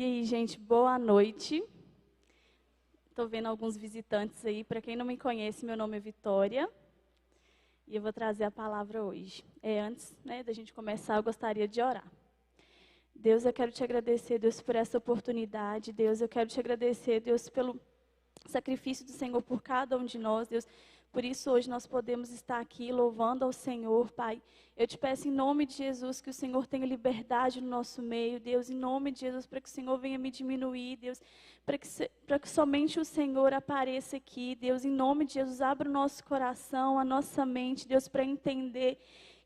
E aí, gente, boa noite. Estou vendo alguns visitantes aí. Para quem não me conhece, meu nome é Vitória. E eu vou trazer a palavra hoje. Antes, da gente começar, eu gostaria de orar. Deus, eu quero te agradecer, Deus, por essa oportunidade. Deus, eu quero te agradecer, Deus, pelo sacrifício do Senhor por cada um de nós, Deus. Por isso, hoje, nós podemos estar aqui louvando ao Senhor, Pai. Eu te peço em nome de Jesus que o Senhor tenha liberdade no nosso meio, Deus. Em nome de Jesus, para que o Senhor venha me diminuir, Deus. Para que somente o Senhor apareça aqui, Deus. Em nome de Jesus, abra o nosso coração, a nossa mente, Deus, para entender.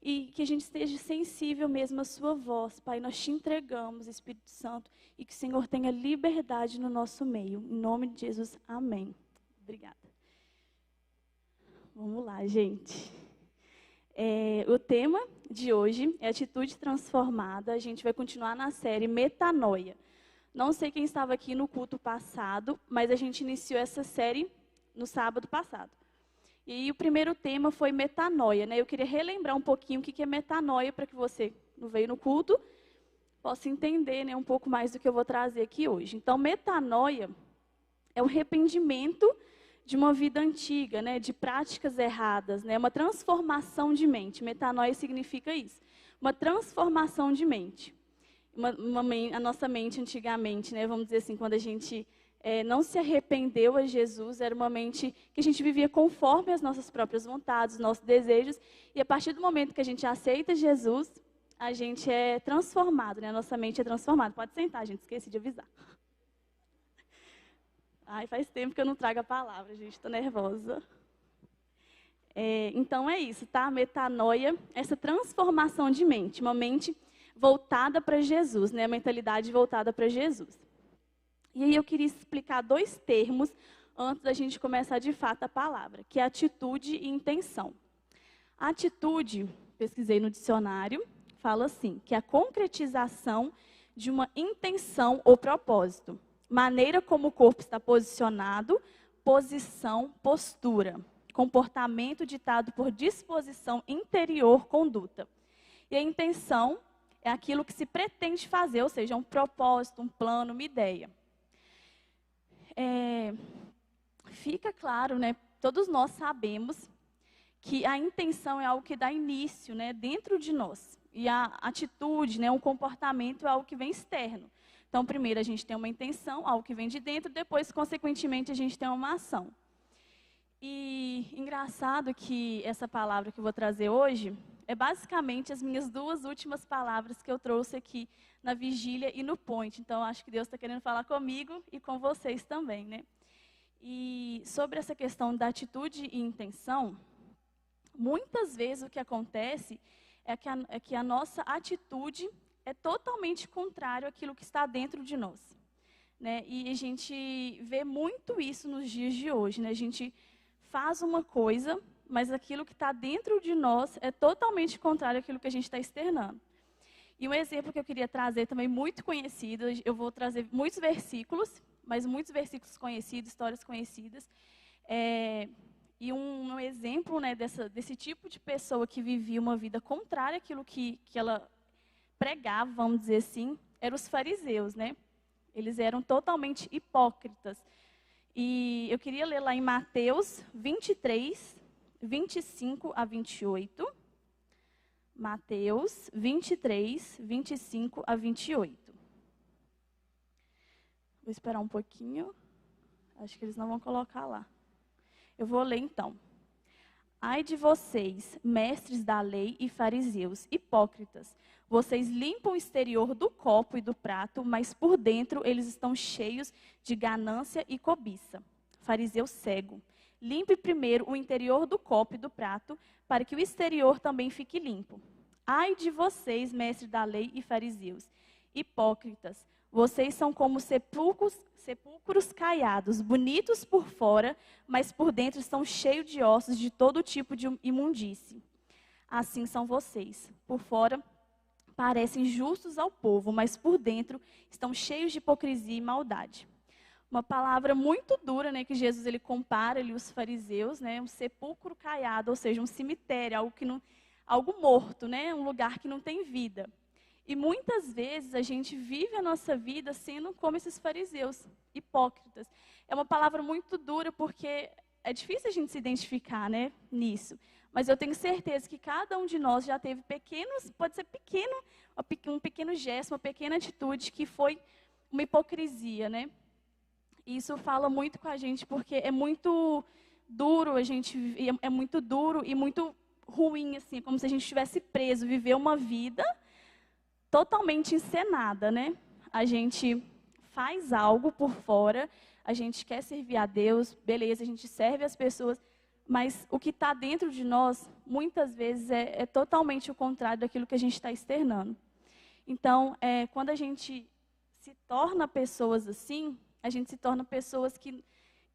E que a gente esteja sensível mesmo à sua voz, Pai. Nós te entregamos, Espírito Santo. E que o Senhor tenha liberdade no nosso meio. Em nome de Jesus, amém. Obrigada. Vamos lá, gente. O tema de hoje é Atitude Transformada. A gente vai continuar na série Metanoia. Não sei quem estava aqui no culto passado, mas a gente iniciou essa série no sábado passado. E aí, o primeiro tema foi metanoia, né? Eu queria relembrar um pouquinho o que é metanoia, para que você não veio no culto, possa entender, né, um pouco mais do que eu vou trazer aqui hoje. Então, metanoia é o arrependimento de uma vida antiga, né, de práticas erradas, né, uma transformação de mente. Metanoia significa isso, uma transformação de mente. A nossa mente antigamente, né, vamos dizer assim, quando a gente não se arrependeu a Jesus, era uma mente que a gente vivia conforme as nossas próprias vontades, os nossos desejos, e a partir do momento que a gente aceita Jesus, a gente é transformado, né, a nossa mente é transformada. Pode sentar, gente, esqueci de avisar. Ai, faz tempo que eu não trago a palavra, gente, estou nervosa. Então é isso, tá? Metanoia, essa transformação de mente, uma mente voltada para Jesus, né? A mentalidade voltada para Jesus. E aí eu queria explicar dois termos antes da gente começar de fato a palavra, que é atitude e intenção. A atitude, pesquisei no dicionário, fala assim, que é a concretização de uma intenção ou propósito. Maneira como o corpo está posicionado, posição, postura. Comportamento ditado por disposição interior, conduta. E a intenção é aquilo que se pretende fazer, ou seja, um propósito, um plano, uma ideia. Fica claro, né? Todos nós sabemos que a intenção é algo que dá início, né, dentro de nós. E a atitude, né, um comportamento é algo que vem externo. Então, primeiro a gente tem uma intenção, algo que vem de dentro, depois, consequentemente, a gente tem uma ação. E engraçado que essa palavra que eu vou trazer hoje é basicamente as minhas duas últimas palavras que eu trouxe aqui na vigília e no point. Então, acho que Deus está querendo falar comigo e com vocês também, né? E sobre essa questão da atitude e intenção, muitas vezes o que acontece é que a nossa atitude é totalmente contrário àquilo que está dentro de nós, né? E a gente vê muito isso nos dias de hoje, né? A gente faz uma coisa, mas aquilo que está dentro de nós é totalmente contrário àquilo que a gente está externando. E um exemplo que eu queria trazer também muito conhecido, eu vou trazer muitos versículos, mas muitos versículos conhecidos, histórias conhecidas. E um exemplo, né, desse tipo de pessoa que vivia uma vida contrária àquilo que ela pregava, vamos dizer assim, eram os fariseus, né? Eles eram totalmente hipócritas. E eu queria ler lá em Mateus 23, 25 a 28. Mateus 23, 25 a 28. Vou esperar um pouquinho. Acho que eles não vão colocar lá. Eu vou ler então. Ai de vocês, mestres da lei e fariseus, hipócritas. Vocês limpam o exterior do copo e do prato, mas por dentro eles estão cheios de ganância e cobiça. Fariseu cego. Limpe primeiro o interior do copo e do prato, para que o exterior também fique limpo. Ai de vocês, mestres da lei e fariseus, hipócritas. Vocês são como sepulcros caiados, bonitos por fora, mas por dentro estão cheios de ossos de todo tipo de imundície. Assim são vocês. Por fora parecem justos ao povo, mas por dentro estão cheios de hipocrisia e maldade. Uma palavra muito dura, né, que Jesus ele compara ali os fariseus, né, um sepulcro caiado, ou seja, um cemitério, algo morto, né, um lugar que não tem vida. E muitas vezes a gente vive a nossa vida sendo como esses fariseus, hipócritas. É uma palavra muito dura porque é difícil a gente se identificar, né, nisso. Mas eu tenho certeza que cada um de nós já teve pequenos, pode ser pequeno, um pequeno gesto, uma pequena atitude que foi uma hipocrisia, né? E isso fala muito com a gente porque é muito duro é muito duro e muito ruim, assim, como se a gente estivesse preso, viver uma vida totalmente encenada, né? A gente faz algo por fora, a gente quer servir a Deus, beleza, a gente serve as pessoas, mas o que está dentro de nós, muitas vezes, é totalmente o contrário daquilo que a gente está externando. Então, quando a gente se torna pessoas assim, a gente se torna pessoas que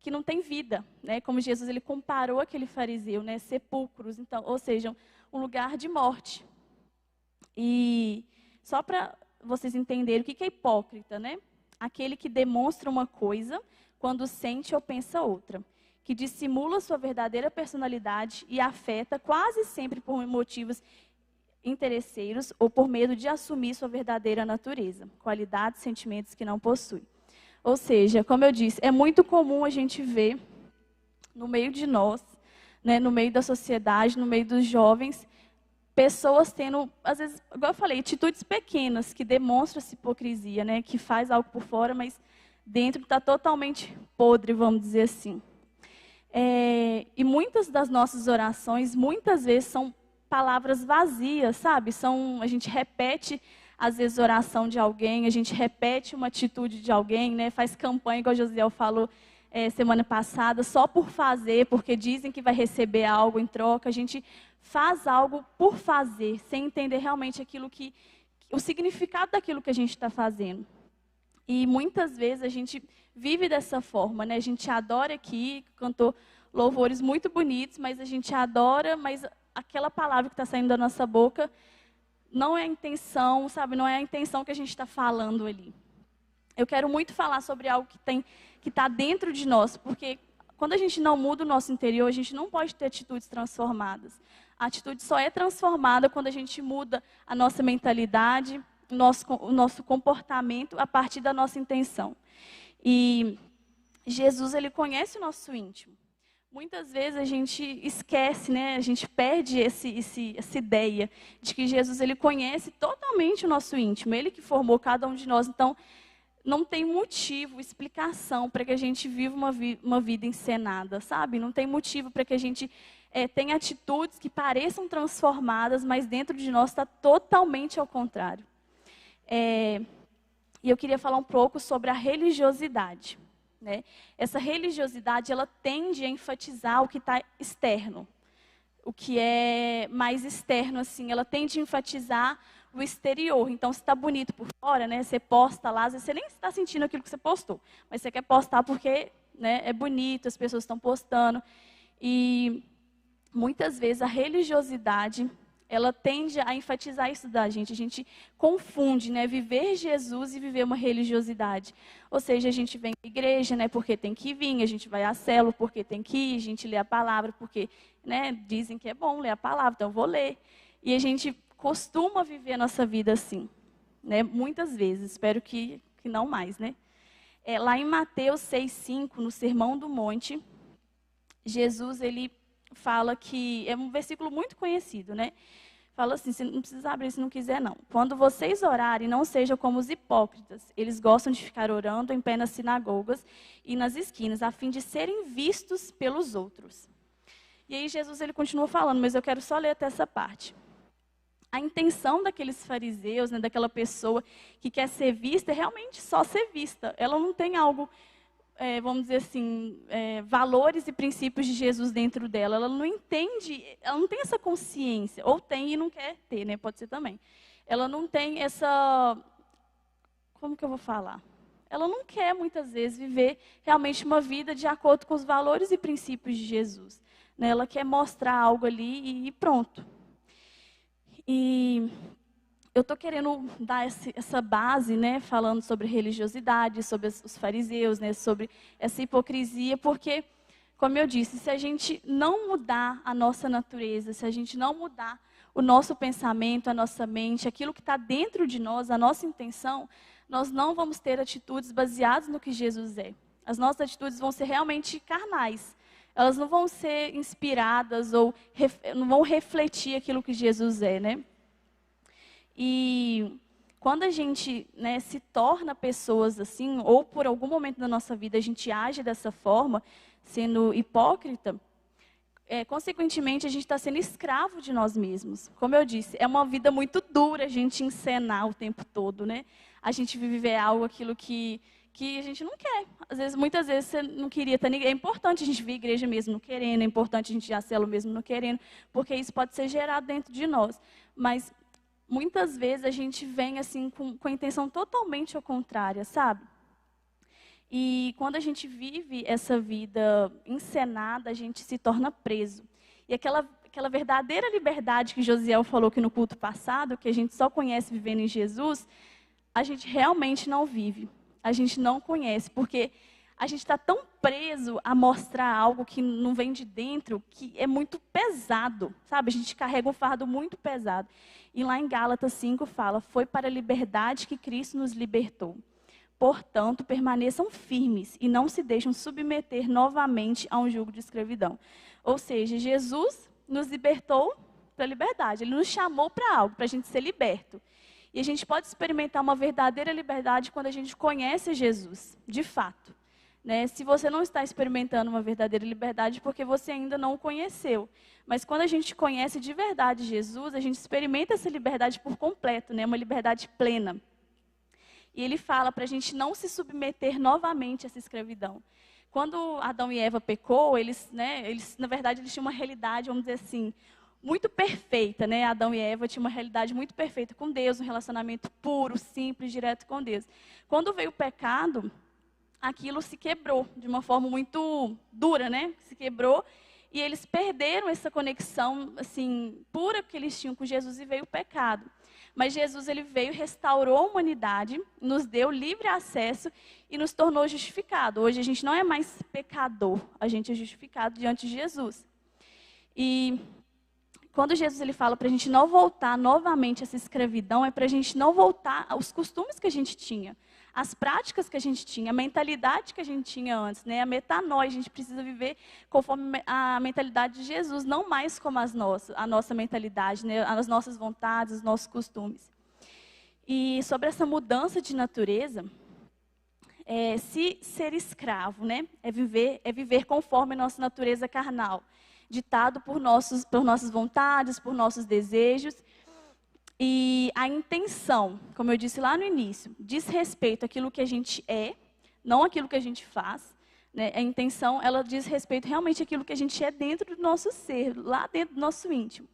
não têm vida, né? Como Jesus ele comparou aquele fariseu, né? Sepulcros, então, ou seja, um lugar de morte. E só para vocês entenderem o que é hipócrita, né? Aquele que demonstra uma coisa quando sente ou pensa outra, que dissimula sua verdadeira personalidade e afeta quase sempre por motivos interesseiros ou por medo de assumir sua verdadeira natureza, qualidades, sentimentos que não possui. Ou seja, como eu disse, é muito comum a gente ver no meio de nós, né, no meio da sociedade, no meio dos jovens, pessoas tendo, às vezes, igual eu falei, atitudes pequenas que demonstram essa hipocrisia, né, que faz algo por fora, mas dentro está totalmente podre, vamos dizer assim. E muitas das nossas orações, muitas vezes, são palavras vazias, sabe? A gente repete, às vezes, oração de alguém, a gente repete uma atitude de alguém, né? Faz campanha, igual o Josiel falou semana passada, só por fazer, porque dizem que vai receber algo em troca. A gente faz algo por fazer, sem entender realmente o significado daquilo que a gente está fazendo. E muitas vezes a gente vive dessa forma, né? A gente adora aqui, cantou louvores muito bonitos, mas a gente adora, mas aquela palavra que está saindo da nossa boca não é a intenção, sabe? Não é a intenção que a gente está falando ali. Eu quero muito falar sobre algo que está dentro de nós, porque quando a gente não muda o nosso interior, a gente não pode ter atitudes transformadas. A atitude só é transformada quando a gente muda a nossa mentalidade, o nosso comportamento a partir da nossa intenção. E Jesus, ele conhece o nosso íntimo. Muitas vezes a gente esquece, né? A gente perde essa ideia de que Jesus ele conhece totalmente o nosso íntimo. Ele que formou cada um de nós. Então, não tem motivo, explicação para que a gente viva uma vida encenada, sabe? Não tem motivo para que a gente tenha atitudes que pareçam transformadas, mas dentro de nós está totalmente ao contrário. E eu queria falar um pouco sobre a religiosidade. Né? Essa religiosidade, ela tende a enfatizar o que está externo. O que é mais externo, assim, ela tende a enfatizar o exterior. Então, se está bonito por fora, né, você posta lá, às vezes você nem está sentindo aquilo que você postou, mas você quer postar porque, né, é bonito, as pessoas estão postando. E muitas vezes a religiosidade, ela tende a enfatizar isso da gente. A gente confunde, né, viver Jesus e viver uma religiosidade. Ou seja, a gente vem à igreja, né, porque tem que vir, a gente vai à célula porque tem que ir, a gente lê a palavra porque, né, dizem que é bom ler a palavra, então eu vou ler. E a gente costuma viver a nossa vida assim, né, muitas vezes, espero que não mais, né. Lá em Mateus 6,5, no Sermão do Monte, Jesus, ele fala que, é um versículo muito conhecido, né? Fala assim, você não precisa abrir se não quiser, não. Quando vocês orarem, não sejam como os hipócritas. Eles gostam de ficar orando em pé nas sinagogas e nas esquinas, a fim de serem vistos pelos outros. E aí Jesus, ele continua falando, mas eu quero só ler até essa parte. A intenção daqueles fariseus, né, daquela pessoa que quer ser vista, é realmente só ser vista. Ela não tem algo, vamos dizer assim, valores e princípios de Jesus dentro dela. Ela não entende, ela não tem essa consciência. Ou tem e não quer ter, né? Pode ser também. Ela não tem essa... Como que eu vou falar? Ela não quer, muitas vezes, viver realmente uma vida de acordo com os valores e princípios de Jesus. Né? Ela quer mostrar algo ali e pronto. E eu estou querendo dar essa base, né, falando sobre religiosidade, sobre os fariseus, né, sobre essa hipocrisia, porque, como eu disse, se a gente não mudar a nossa natureza, se a gente não mudar o nosso pensamento, a nossa mente, aquilo que está dentro de nós, a nossa intenção, nós não vamos ter atitudes baseadas no que Jesus é. As nossas atitudes vão ser realmente carnais. Elas não vão ser inspiradas ou não vão refletir aquilo que Jesus é, né? E quando a gente, né, se torna pessoas assim, ou por algum momento da nossa vida a gente age dessa forma, sendo hipócrita, consequentemente a gente está sendo escravo de nós mesmos. Como eu disse, é uma vida muito dura a gente encenar o tempo todo, né? A gente viver algo, aquilo que a gente não quer. Muitas vezes você não queria estar ninguém. É importante a gente vir à igreja mesmo não querendo, é importante a gente ir à célula mesmo não querendo, porque isso pode ser gerado dentro de nós. Mas muitas vezes a gente vem assim com a intenção totalmente ao contrária, sabe? E quando a gente vive essa vida encenada, a gente se torna preso. E aquela verdadeira liberdade que Josiel falou que no culto passado, que a gente só conhece vivendo em Jesus, a gente realmente não vive. A gente não conhece, porque a gente está tão preso a mostrar algo que não vem de dentro, que é muito pesado, sabe? A gente carrega um fardo muito pesado. E lá em Gálatas 5 fala, foi para a liberdade que Cristo nos libertou. Portanto, permaneçam firmes e não se deixem submeter novamente a um jugo de escravidão. Ou seja, Jesus nos libertou para a liberdade. Ele nos chamou para algo, para a gente ser liberto. E a gente pode experimentar uma verdadeira liberdade quando a gente conhece Jesus, de fato. Né? Se você não está experimentando uma verdadeira liberdade, porque você ainda não o conheceu. Mas quando a gente conhece de verdade Jesus, a gente experimenta essa liberdade por completo, né? Uma liberdade plena. E ele fala para a gente não se submeter novamente a essa escravidão. Quando Adão e Eva pecou, na verdade, eles tinham uma realidade, vamos dizer assim, muito perfeita, né? Adão e Eva tinham uma realidade muito perfeita com Deus, um relacionamento puro, simples, direto com Deus. Quando veio o pecado, aquilo se quebrou de uma forma muito dura, né? Se quebrou e eles perderam essa conexão, assim, pura que eles tinham com Jesus e veio o pecado. Mas Jesus, ele veio, restaurou a humanidade, nos deu livre acesso e nos tornou justificado. Hoje a gente não é mais pecador, a gente é justificado diante de Jesus. E quando Jesus ele fala para a gente não voltar novamente a essa escravidão, é para a gente não voltar aos costumes que a gente tinha, as práticas que a gente tinha, a mentalidade que a gente tinha antes, né? A metanoia, a gente precisa viver conforme a mentalidade de Jesus, não mais como a nossa mentalidade, né? As nossas vontades, os nossos costumes. E sobre essa mudança de natureza, se ser escravo, né? É viver conforme a nossa natureza carnal, ditado por nossas vontades, por nossos desejos. E a intenção, como eu disse lá no início, diz respeito àquilo que a gente é, não àquilo que a gente faz. Né? A intenção, ela diz respeito realmente àquilo que a gente é dentro do nosso ser, lá dentro do nosso íntimo.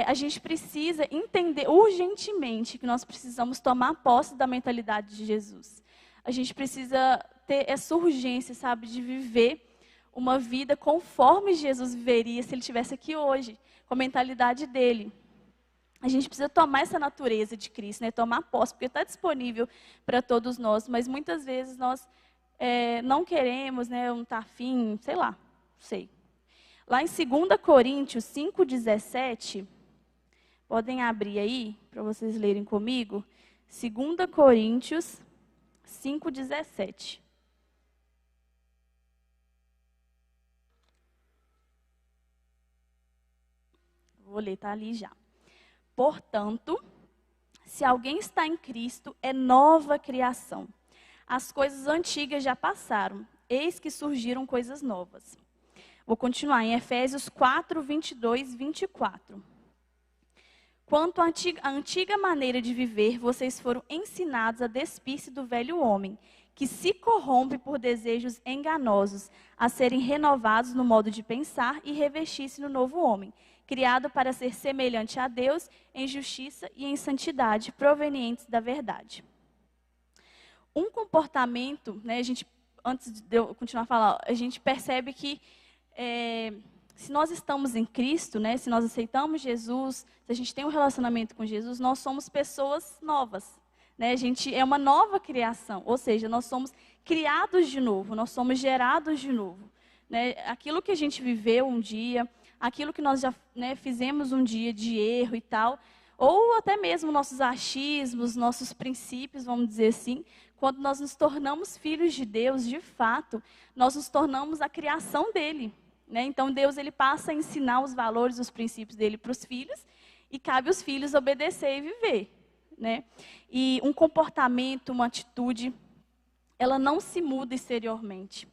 A gente precisa entender urgentemente que nós precisamos tomar posse da mentalidade de Jesus. A gente precisa ter essa urgência, sabe, de viver uma vida conforme Jesus viveria se ele estivesse aqui hoje, com a mentalidade dele. A gente precisa tomar essa natureza de Cristo, né? Tomar posse, porque está disponível para todos nós, mas muitas vezes nós não queremos, né? Não está afim, sei lá, não sei. Lá em 2 Coríntios 5,17, podem abrir aí, para vocês lerem comigo, 2 Coríntios 5,17. Vou ler, está ali já. Portanto, se alguém está em Cristo, é nova criação. As coisas antigas já passaram, eis que surgiram coisas novas. Vou continuar em Efésios 4, 22, 24. Quanto à antiga maneira de viver, vocês foram ensinados a despir-se do velho homem, que se corrompe por desejos enganosos, a serem renovados no modo de pensar e revestir-se no novo homem, criado para ser semelhante a Deus em justiça e em santidade, provenientes da verdade. Um comportamento, né, antes de eu continuar a falar, a gente percebe que se nós estamos em Cristo, né, se nós aceitamos Jesus, se a gente tem um relacionamento com Jesus, nós somos pessoas novas. Né? A gente é uma nova criação, ou seja, nós somos criados de novo, nós somos gerados de novo. Né? Aquilo que a gente viveu um dia, aquilo que nós já, né, fizemos um dia de erro e tal, ou até mesmo nossos achismos, nossos princípios, vamos dizer assim, quando nós nos tornamos filhos de Deus, de fato, nós nos tornamos a criação dele, né? Então Deus ele passa a ensinar os valores, os princípios dele para os filhos, e cabe aos filhos obedecer e viver, né? E um comportamento, uma atitude, ela não se muda exteriormente.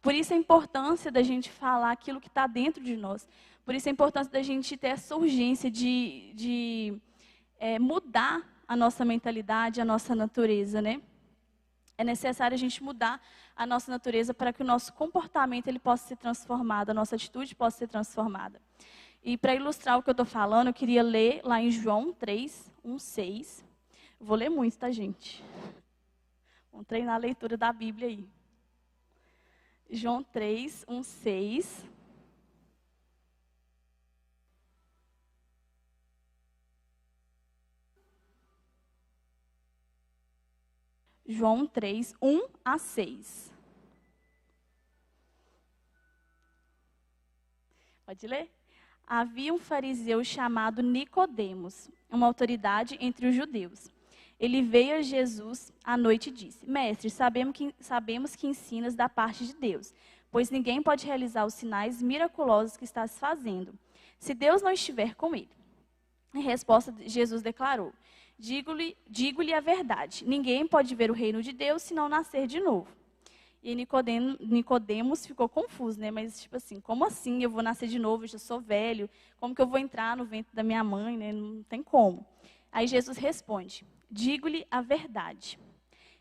Por isso a importância da gente falar aquilo que está dentro de nós. Por isso a importância da gente ter essa urgência de mudar a nossa mentalidade, a nossa natureza, né? É necessário a gente mudar a nossa natureza para que o nosso comportamento ele possa ser transformado, a nossa atitude possa ser transformada. E para ilustrar o que eu estou falando, eu queria ler lá em João 3, 1, 6. Vou ler muito, tá, gente? Vamos treinar a leitura da Bíblia aí. João 3, 1, 6. João 3, 1 a 6. Pode ler? Havia um fariseu chamado Nicodemos, uma autoridade entre os judeus. Ele veio a Jesus à noite e disse: Mestre, sabemos que ensinas da parte de Deus, pois ninguém pode realizar os sinais miraculosos que estás fazendo, se Deus não estiver com ele. Em resposta, Jesus declarou: Digo-lhe a verdade, ninguém pode ver o reino de Deus se não nascer de novo. E Nicodemos ficou confuso, né? Mas tipo assim, como assim eu vou nascer de novo? Eu já sou velho, como que eu vou entrar no ventre da minha mãe, né? Não tem como. Aí Jesus responde: Digo-lhe a verdade,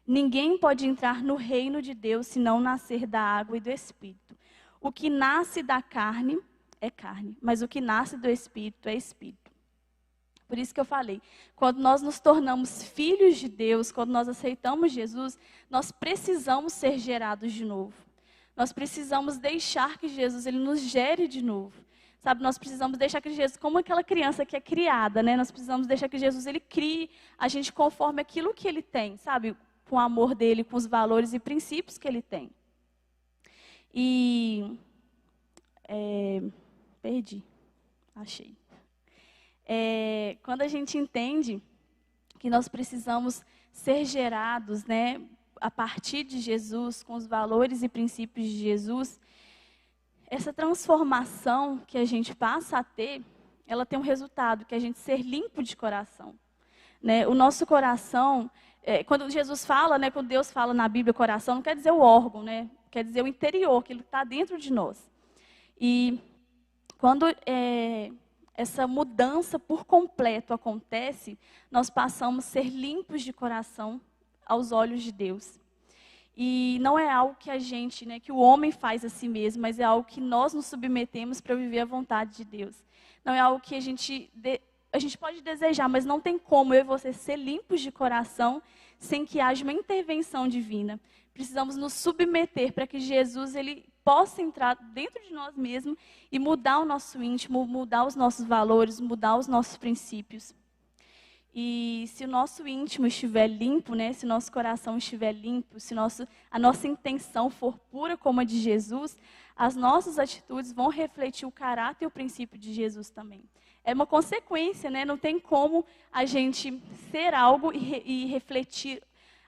ninguém pode entrar no reino de Deus se não nascer da água e do Espírito. O que nasce da carne é carne, mas o que nasce do Espírito é Espírito. Por isso que eu falei, quando nós nos tornamos filhos de Deus, quando nós aceitamos Jesus, nós precisamos ser gerados de novo. Nós precisamos deixar que Jesus ele nos gere de novo. Sabe, nós precisamos deixar que Jesus, como aquela criança que é criada, né? Nós precisamos deixar que Jesus ele crie a gente conforme aquilo que ele tem, sabe? Com o amor dele, com os valores e princípios que ele tem. E perdi, achei. Quando a gente entende que nós precisamos ser gerados, né, a partir de Jesus, com os valores e princípios de Jesus, essa transformação que a gente passa a ter, ela tem um resultado, que é a gente ser limpo de coração. Né? O nosso coração, quando Jesus fala, né, quando Deus fala na Bíblia coração, não quer dizer o órgão, né? Quer dizer o interior, aquilo que está dentro de nós. E quando essa mudança por completo acontece, nós passamos a ser limpos de coração aos olhos de Deus. E não é algo que a gente, né, que o homem faz a si mesmo, mas é algo que nós nos submetemos para viver a vontade de Deus. Não é algo que a gente pode desejar, mas não tem como eu e você ser limpos de coração sem que haja uma intervenção divina. Precisamos nos submeter para que Jesus ele possa entrar dentro de nós mesmos e mudar o nosso íntimo, mudar os nossos valores, mudar os nossos princípios. E se o nosso íntimo estiver limpo, né, se o nosso coração estiver limpo, se a nossa intenção for pura como a de Jesus, as nossas atitudes vão refletir o caráter e o princípio de Jesus também. É uma consequência, né? Não tem como a gente ser algo e refletir.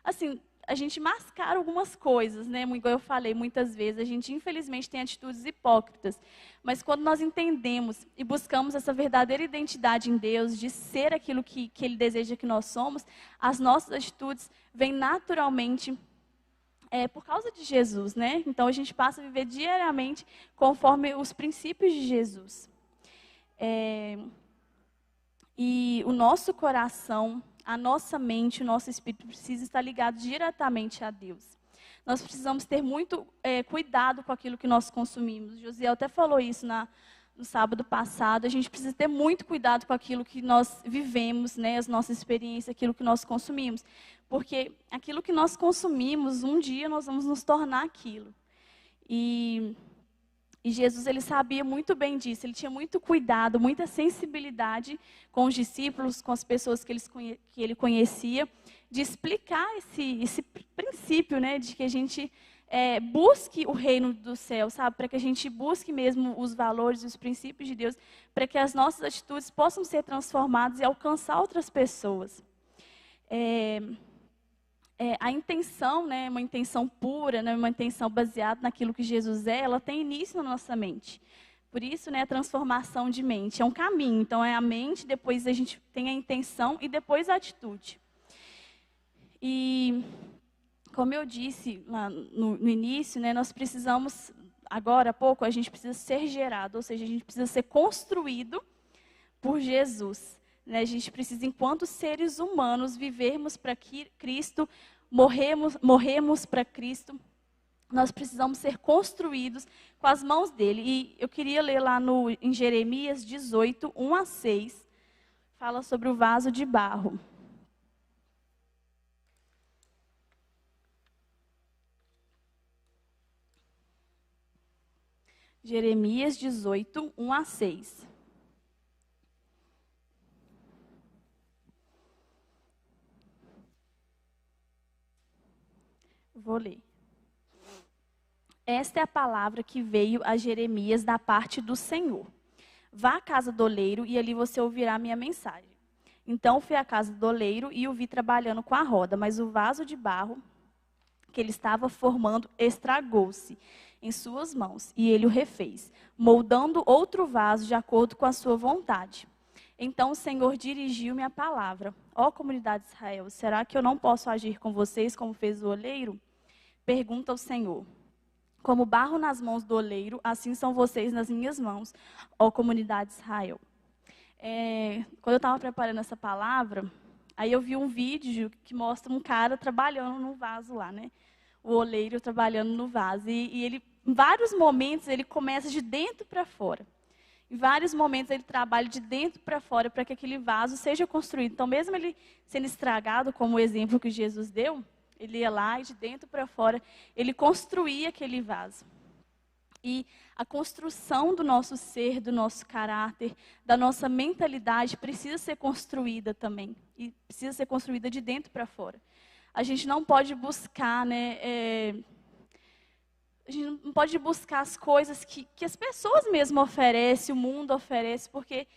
Assim, a gente mascara algumas coisas, né? Igual eu falei muitas vezes, a gente infelizmente tem atitudes hipócritas. Mas quando nós entendemos e buscamos essa verdadeira identidade em Deus, de ser aquilo que Ele deseja que nós somos, as nossas atitudes vêm naturalmente por causa de Jesus, né? Então a gente passa a viver diariamente conforme os princípios de Jesus. E o nosso coração, a nossa mente, o nosso espírito precisa estar ligado diretamente a Deus. Nós precisamos ter muito cuidado com aquilo que nós consumimos. Josiel até falou isso no sábado passado. A gente precisa ter muito cuidado com aquilo que nós vivemos, né, as nossas experiências, aquilo que nós consumimos. Porque aquilo que nós consumimos, um dia nós vamos nos tornar aquilo. E Jesus, ele sabia muito bem disso, ele tinha muito cuidado, muita sensibilidade com os discípulos, com as pessoas que ele conhecia, de explicar esse princípio, né, de que a gente busque o reino do céu, sabe? Para que a gente busque mesmo os valores e os princípios de Deus, para que as nossas atitudes possam ser transformadas e alcançar outras pessoas. A intenção, né, uma intenção pura, né, uma intenção baseada naquilo que Jesus é, ela tem início na nossa mente. Por isso, né, a transformação de mente é um caminho. Então, é a mente, depois a gente tem a intenção e depois a atitude. E, como eu disse lá no início, né, nós precisamos, agora há pouco, a gente precisa ser gerado, ou seja, a gente precisa ser construído por Jesus. Né? A gente precisa, enquanto seres humanos, vivermos para Cristo, morremos para Cristo. Nós precisamos ser construídos com as mãos dele. E eu queria ler lá em Jeremias 18, 1-6, fala sobre o vaso de barro. Jeremias 18, 1-6. Vou ler. Esta é a palavra que veio a Jeremias da parte do Senhor. Vá à casa do oleiro e ali você ouvirá a minha mensagem. Então fui à casa do oleiro e o vi trabalhando com a roda, mas o vaso de barro que ele estava formando estragou-se em suas mãos, e ele o refez, moldando outro vaso de acordo com a sua vontade. Então o Senhor dirigiu-me a palavra: ó comunidade de Israel, será que eu não posso agir com vocês como fez o oleiro? Pergunta o Senhor. Como barro nas mãos do oleiro, assim são vocês nas minhas mãos, ó comunidade de Israel. Quando eu estava preparando essa palavra, aí eu vi um vídeo que mostra um cara trabalhando no vaso lá, né? O oleiro trabalhando no vaso. E ele, em vários momentos, ele começa de dentro para fora. Em vários momentos, ele trabalha de dentro para fora para que aquele vaso seja construído. Então, mesmo ele sendo estragado, como o exemplo que Jesus deu, ele ia lá e de dentro para fora, ele construía aquele vaso. E a construção do nosso ser, do nosso caráter, da nossa mentalidade precisa ser construída também. E precisa ser construída de dentro para fora. A gente não pode buscar, né, a gente não pode buscar as coisas que as pessoas mesmo oferecem, o mundo oferece, porque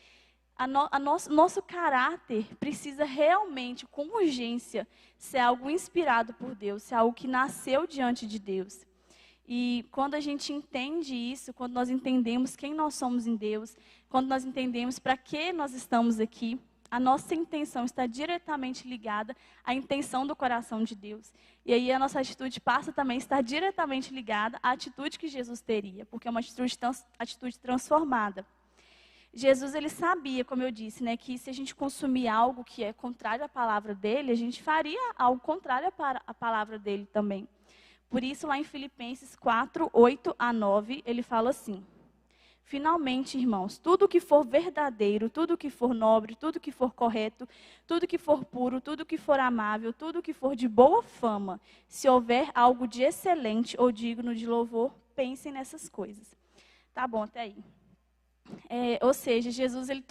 nosso caráter precisa realmente, com urgência, ser algo inspirado por Deus, ser algo que nasceu diante de Deus. E quando a gente entende isso, quando nós entendemos quem nós somos em Deus, quando nós entendemos para que nós estamos aqui, a nossa intenção está diretamente ligada à intenção do coração de Deus. E aí a nossa atitude passa também a estar diretamente ligada à atitude que Jesus teria, porque é uma atitude transformada. Jesus, ele sabia, como eu disse, né, que se a gente consumir algo que é contrário à palavra dele, a gente faria algo contrário à palavra dele também. Por isso, lá em Filipenses 4, 8-9, ele fala assim: finalmente, irmãos, tudo que for verdadeiro, tudo que for nobre, tudo que for correto, tudo que for puro, tudo que for amável, tudo que for de boa fama, se houver algo de excelente ou digno de louvor, pensem nessas coisas. Tá bom, até aí. Ou seja, Jesus, ele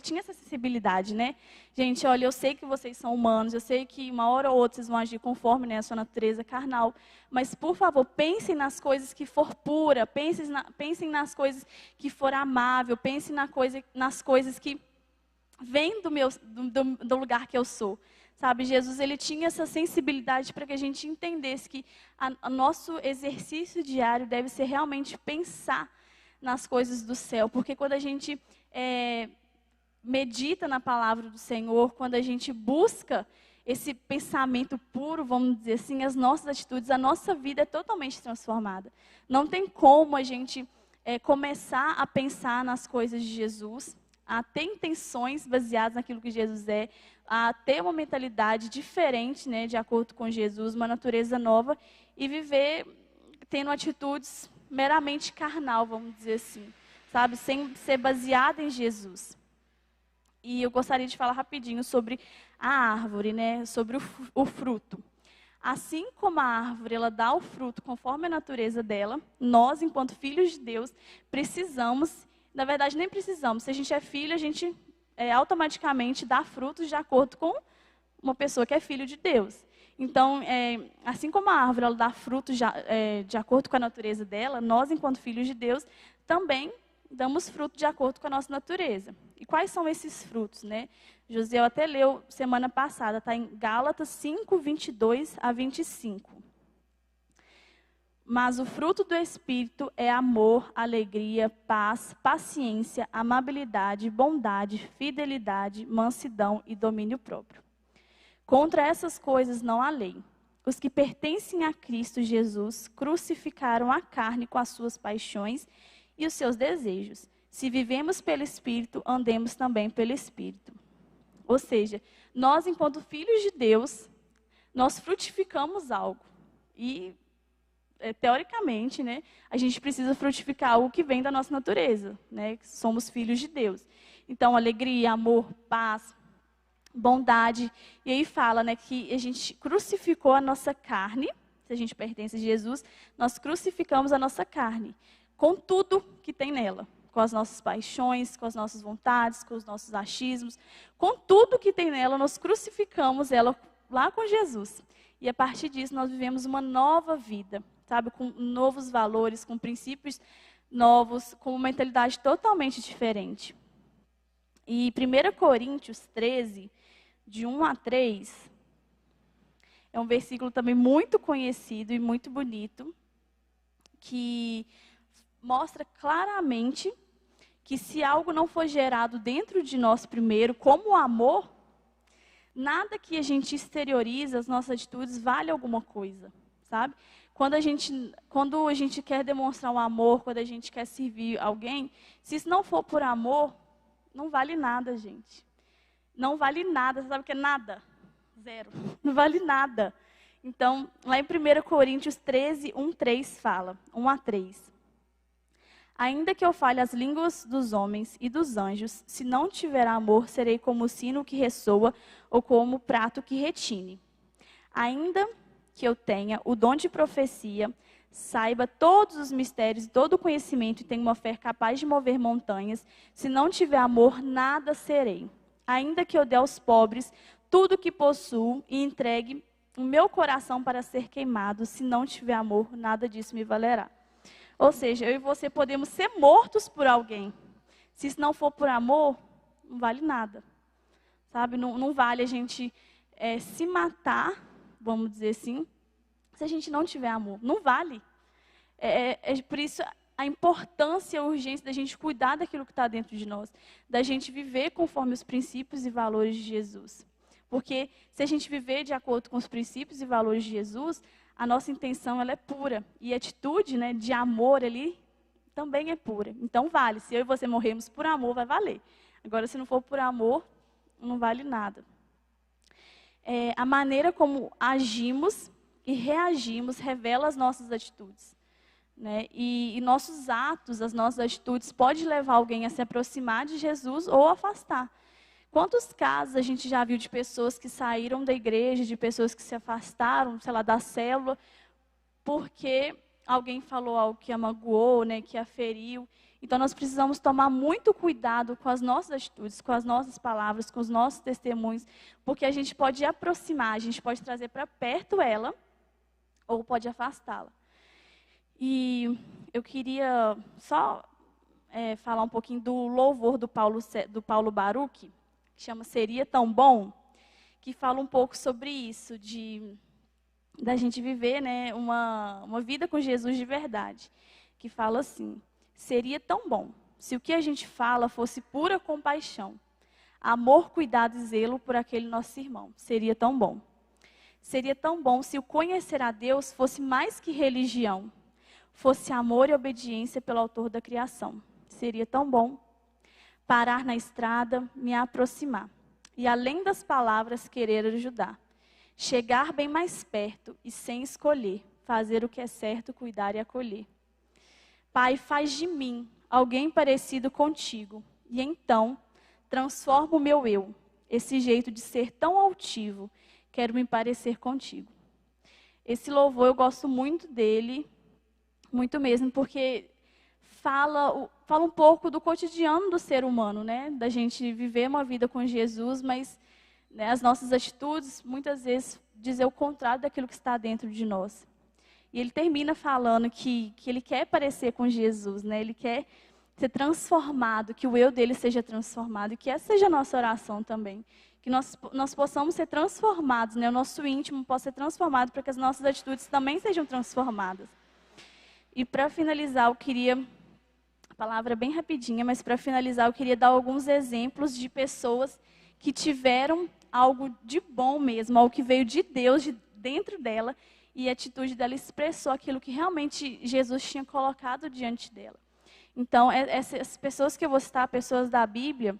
tinha essa sensibilidade, né? Gente, olha, eu sei que vocês são humanos, eu sei que uma hora ou outra vocês vão agir conforme, né, a sua natureza carnal, mas, por favor, pensem nas coisas que for pura, pensem nas coisas que for amável, pensem nas coisas que vêm do lugar que eu sou. Sabe, Jesus, ele tinha essa sensibilidade para que a gente entendesse que o nosso exercício diário deve ser realmente pensar nas coisas do céu, porque quando a gente medita na palavra do Senhor, quando a gente busca esse pensamento puro, vamos dizer assim, as nossas atitudes, a nossa vida é totalmente transformada. Não tem como a gente começar a pensar nas coisas de Jesus, a ter intenções baseadas naquilo que Jesus é, a ter uma mentalidade diferente, né, de acordo com Jesus, uma natureza nova, e viver tendo atitudes meramente carnal, vamos dizer assim, sabe? Sem ser baseada em Jesus. E eu gostaria de falar rapidinho sobre a árvore, né? Sobre o fruto. Assim como a árvore, ela dá o fruto conforme a natureza dela, nós, enquanto filhos de Deus, precisamos, na verdade nem precisamos, se a gente é filho, a gente automaticamente dá frutos de acordo com uma pessoa que é filho de Deus. Então, assim como a árvore ela dá fruto de acordo com a natureza dela, nós, enquanto filhos de Deus, também damos fruto de acordo com a nossa natureza. E quais são esses frutos, né? José até leu semana passada, está em Gálatas 5, 22 a 25. Mas o fruto do Espírito é amor, alegria, paz, paciência, amabilidade, bondade, fidelidade, mansidão e domínio próprio. Contra essas coisas não há lei. Os que pertencem a Cristo Jesus crucificaram a carne com as suas paixões e os seus desejos. Se vivemos pelo Espírito, andemos também pelo Espírito. Ou seja, nós, enquanto filhos de Deus, nós frutificamos algo. E, teoricamente, né, a gente precisa frutificar algo que vem da nossa natureza, né? Somos filhos de Deus. Então, alegria, amor, paz, bondade. E aí fala, né, que a gente crucificou a nossa carne. Se a gente pertence a Jesus, nós crucificamos a nossa carne com tudo que tem nela. Com as nossas paixões, com as nossas vontades, com os nossos achismos. Com tudo que tem nela, nós crucificamos ela lá com Jesus. E a partir disso, nós vivemos uma nova vida, sabe? Com novos valores, com princípios novos, com uma mentalidade totalmente diferente. E 1 Coríntios 13, de 1 a 3, é um versículo também muito conhecido e muito bonito, que mostra claramente que se algo não for gerado dentro de nós primeiro, como o amor, nada que a gente exterioriza, as nossas atitudes, vale alguma coisa, sabe? Quando a gente quer demonstrar um amor, quando a gente quer servir alguém, se isso não for por amor, não vale nada, gente. Não vale nada, você sabe o que é nada? Zero. Não vale nada. Então, lá em 1 Coríntios 13, 1, 3 fala, 1 a 3. Ainda que eu fale as línguas dos homens e dos anjos, se não tiver amor, serei como o sino que ressoa ou como o prato que retine. Ainda que eu tenha o dom de profecia, saiba todos os mistérios e todo o conhecimento e tenha uma fé capaz de mover montanhas, se não tiver amor, nada serei. Ainda que eu dê aos pobres tudo o que possuo e entregue o meu coração para ser queimado, se não tiver amor, nada disso me valerá. Ou seja, eu e você podemos ser mortos por alguém. Se isso não for por amor, não vale nada. Sabe? Não vale a gente se matar, vamos dizer assim, se a gente não tiver amor. Não vale. Por isso a importância e a urgência da gente cuidar daquilo que está dentro de nós. Da gente viver conforme os princípios e valores de Jesus. Porque se a gente viver de acordo com os princípios e valores de Jesus, a nossa intenção ela é pura. E a atitude, né, de amor ali também é pura. Então vale. Se eu e você morrermos por amor, vai valer. Agora, se não for por amor, não vale nada. A maneira como agimos e reagimos revela as nossas atitudes. Né? E nossos atos, as nossas atitudes, pode levar alguém a se aproximar de Jesus ou afastar. Quantos casos a gente já viu de pessoas que saíram da igreja, de pessoas que se afastaram, sei lá, da célula, porque alguém falou algo que a magoou, né, que a feriu. Então, nós precisamos tomar muito cuidado com as nossas atitudes, com as nossas palavras, com os nossos testemunhos, porque a gente pode aproximar, a gente pode trazer para perto ela, ou pode afastá-la. E eu queria só falar um pouquinho do louvor do Paulo Baruch, que chama Seria Tão Bom, que fala um pouco sobre isso, da gente viver, né, uma vida com Jesus de verdade. Que fala assim: seria tão bom se o que a gente fala fosse pura compaixão, amor, cuidado e zelo por aquele nosso irmão. Seria tão bom. Seria tão bom se o conhecer a Deus fosse mais que religião, fosse amor e obediência pelo autor da criação. Seria tão bom parar na estrada, me aproximar, e além das palavras querer ajudar, chegar bem mais perto e sem escolher, fazer o que é certo, cuidar e acolher. Pai, faz de mim alguém parecido contigo, e então transforma o meu eu, esse jeito de ser tão altivo, quero me parecer contigo. Esse louvor eu gosto muito dele, muito mesmo, porque fala um pouco do cotidiano do ser humano, né? Da gente viver uma vida com Jesus, mas, né, as nossas atitudes muitas vezes dizer o contrário daquilo que está dentro de nós. E ele termina falando que ele quer parecer com Jesus, né? Ele quer ser transformado, que o eu dele seja transformado, e que essa seja a nossa oração também. Que nós possamos ser transformados, né? O nosso íntimo possa ser transformado para que as nossas atitudes também sejam transformadas. E para finalizar, eu queria, a palavra é bem rapidinha, mas para finalizar eu queria dar alguns exemplos de pessoas que tiveram algo de bom mesmo, algo que veio de Deus, de dentro dela, e a atitude dela expressou aquilo que realmente Jesus tinha colocado diante dela. Então, essas pessoas que eu vou citar, pessoas da Bíblia,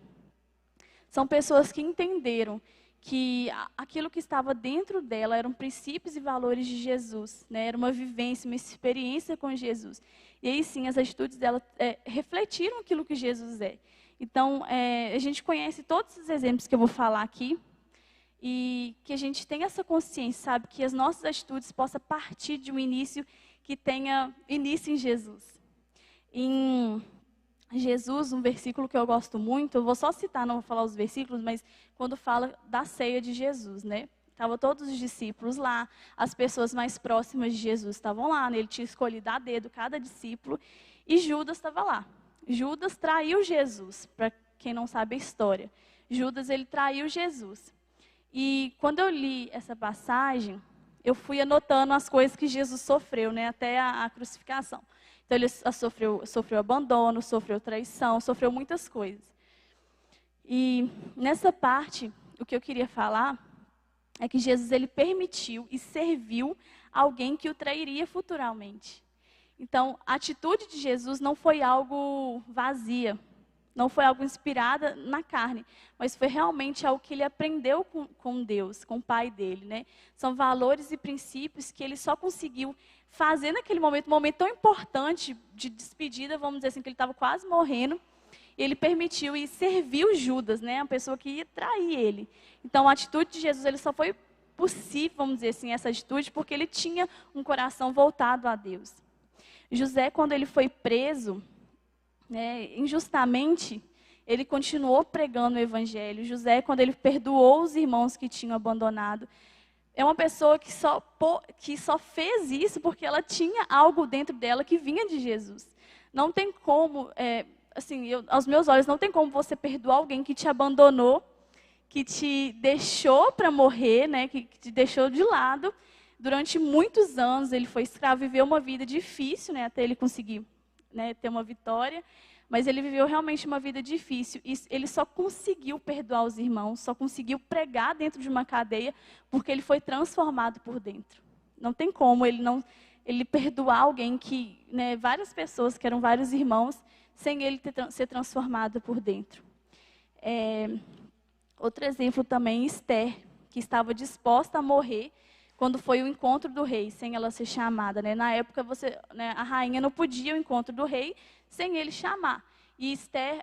são pessoas que entenderam que aquilo que estava dentro dela eram princípios e valores de Jesus, né? Era uma vivência, uma experiência com Jesus. E aí sim, as atitudes dela refletiram aquilo que Jesus é. Então, a gente conhece todos os exemplos que eu vou falar aqui, e que a gente tenha essa consciência, sabe? Que as nossas atitudes possam partir de um início que tenha início em Jesus. Em Jesus, um versículo que eu gosto muito, eu vou só citar, não vou falar os versículos, mas quando fala da ceia de Jesus, né? Estavam todos os discípulos lá, as pessoas mais próximas de Jesus estavam lá, né? Ele tinha escolhido a dedo cada discípulo, e Judas estava lá. Judas traiu Jesus, para quem não sabe a história. Judas, ele traiu Jesus. E quando eu li essa passagem, eu fui anotando as coisas que Jesus sofreu, né? Até a crucificação. Então, ele sofreu abandono, sofreu traição, sofreu muitas coisas. E nessa parte, o que eu queria falar é que Jesus, ele permitiu e serviu alguém que o trairia futuramente. Então, a atitude de Jesus não foi algo vazia, não foi algo inspirada na carne, mas foi realmente algo que ele aprendeu com Deus, com o Pai dele, né? São valores e princípios que ele só conseguiu fazer naquele momento, um momento tão importante de despedida, vamos dizer assim, que ele estava quase morrendo, e ele permitiu e serviu Judas, né? A pessoa que ia trair ele. Então, a atitude de Jesus, ele só foi possível, vamos dizer assim, essa atitude, porque ele tinha um coração voltado a Deus. José, quando ele foi preso, né, injustamente, ele continuou pregando o evangelho. José, quando ele perdoou os irmãos que tinham abandonado, é uma pessoa que só fez isso porque ela tinha algo dentro dela que vinha de Jesus. Não tem como, aos meus olhos, não tem como você perdoar alguém que te abandonou, que te deixou para morrer, né, que te deixou de lado. Durante muitos anos ele foi escravo, viveu uma vida difícil, né, até ele conseguir, né, ter uma vitória, mas ele viveu realmente uma vida difícil. E ele só conseguiu perdoar os irmãos, só conseguiu pregar dentro de uma cadeia, porque ele foi transformado por dentro. Não tem como ele perdoar alguém que, né, várias pessoas que eram vários irmãos, sem ele ser transformado por dentro. Outro exemplo também, Esther, que estava disposta a morrer quando foi o encontro do rei, sem ela ser chamada, né? Na época, a rainha não podia o encontro do rei sem ele chamar. E Esther,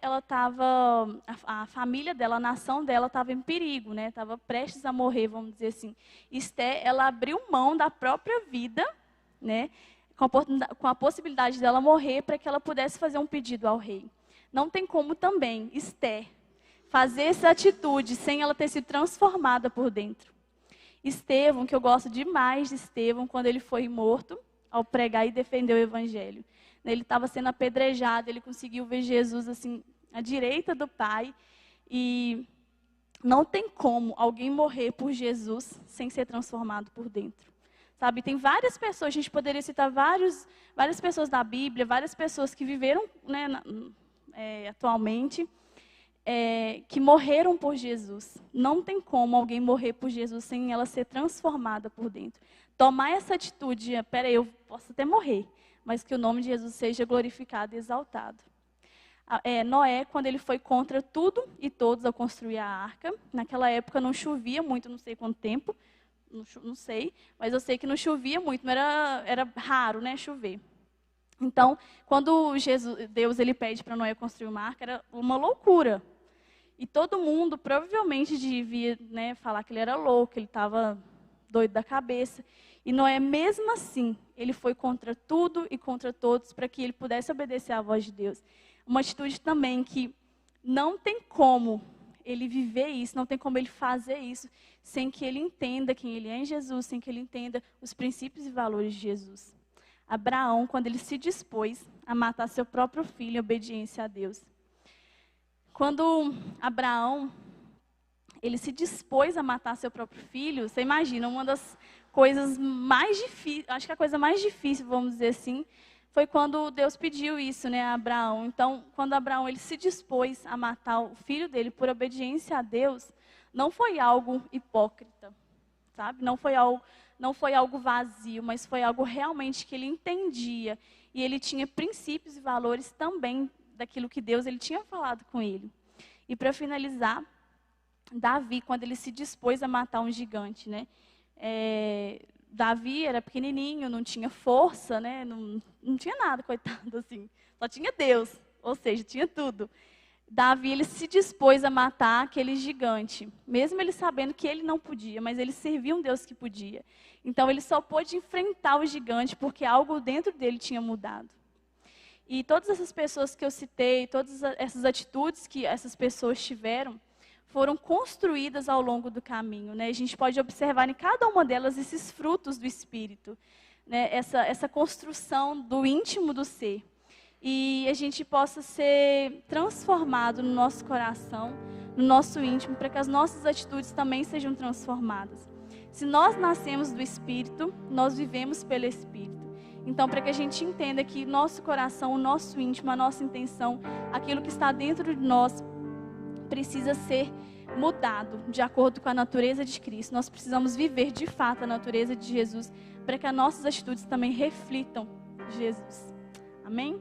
a família dela, a nação dela estava em perigo, né? Estava prestes a morrer, vamos dizer assim. Esther, ela abriu mão da própria vida, né? Com a possibilidade dela morrer para que ela pudesse fazer um pedido ao rei. Não tem como também Esther fazer essa atitude sem ela ter sido transformada por dentro. Estevão, que eu gosto demais de Estevão, quando ele foi morto, ao pregar e defender o evangelho. Ele estava sendo apedrejado, ele conseguiu ver Jesus assim, à direita do Pai. E não tem como alguém morrer por Jesus sem ser transformado por dentro. Sabe, tem várias pessoas, a gente poderia citar várias pessoas da Bíblia, várias pessoas que viveram, né, atualmente, que morreram por Jesus. Não tem como alguém morrer por Jesus sem ela ser transformada por dentro. Tomar essa atitude, eu posso até morrer, mas que o nome de Jesus seja glorificado e exaltado. Noé, quando ele foi contra tudo e todos ao construir a arca, naquela época não chovia muito, não sei quanto tempo, não sei, mas eu sei que não chovia muito, era raro, né, chover. Então, quando Deus ele pede para Noé construir uma arca, era uma loucura. E todo mundo provavelmente devia, né, falar que ele era louco, ele estava doido da cabeça. E Noé, mesmo assim, ele foi contra tudo e contra todos para que ele pudesse obedecer à voz de Deus. Uma atitude também que não tem como ele viver isso, não tem como ele fazer isso sem que ele entenda quem ele é em Jesus, sem que ele entenda os princípios e valores de Jesus. Abraão, quando ele se dispôs a matar seu próprio filho em obediência a Deus. Quando Abraão, ele se dispôs a matar seu próprio filho, você imagina, uma das coisas mais difíceis, acho que a coisa mais difícil, vamos dizer assim, foi quando Deus pediu isso, né, a Abraão. Então, quando Abraão ele se dispôs a matar o filho dele por obediência a Deus, não foi algo hipócrita, sabe? Não foi algo vazio, mas foi algo realmente que ele entendia. E ele tinha princípios e valores também daquilo que Deus ele tinha falado com ele. E para finalizar, Davi, quando ele se dispôs a matar um gigante, né? Davi era pequenininho, não tinha força, né? Não tinha nada, coitado, assim. Só tinha Deus, ou seja, tinha tudo. Davi, ele se dispôs a matar aquele gigante, mesmo ele sabendo que ele não podia, mas ele servia um Deus que podia. Então, ele só pôde enfrentar o gigante porque algo dentro dele tinha mudado. E todas essas pessoas que eu citei, todas essas atitudes que essas pessoas tiveram, foram construídas ao longo do caminho, né? A gente pode observar em cada uma delas esses frutos do Espírito, né? Essa construção do íntimo do ser. E a gente possa ser transformado no nosso coração, no nosso íntimo, para que as nossas atitudes também sejam transformadas. Se nós nascemos do Espírito, nós vivemos pelo Espírito. Então, para que a gente entenda que nosso coração, o nosso íntimo, a nossa intenção, aquilo que está dentro de nós, precisa ser mudado de acordo com a natureza de Cristo. Nós precisamos viver de fato a natureza de Jesus para que as nossas atitudes também reflitam Jesus. Amém?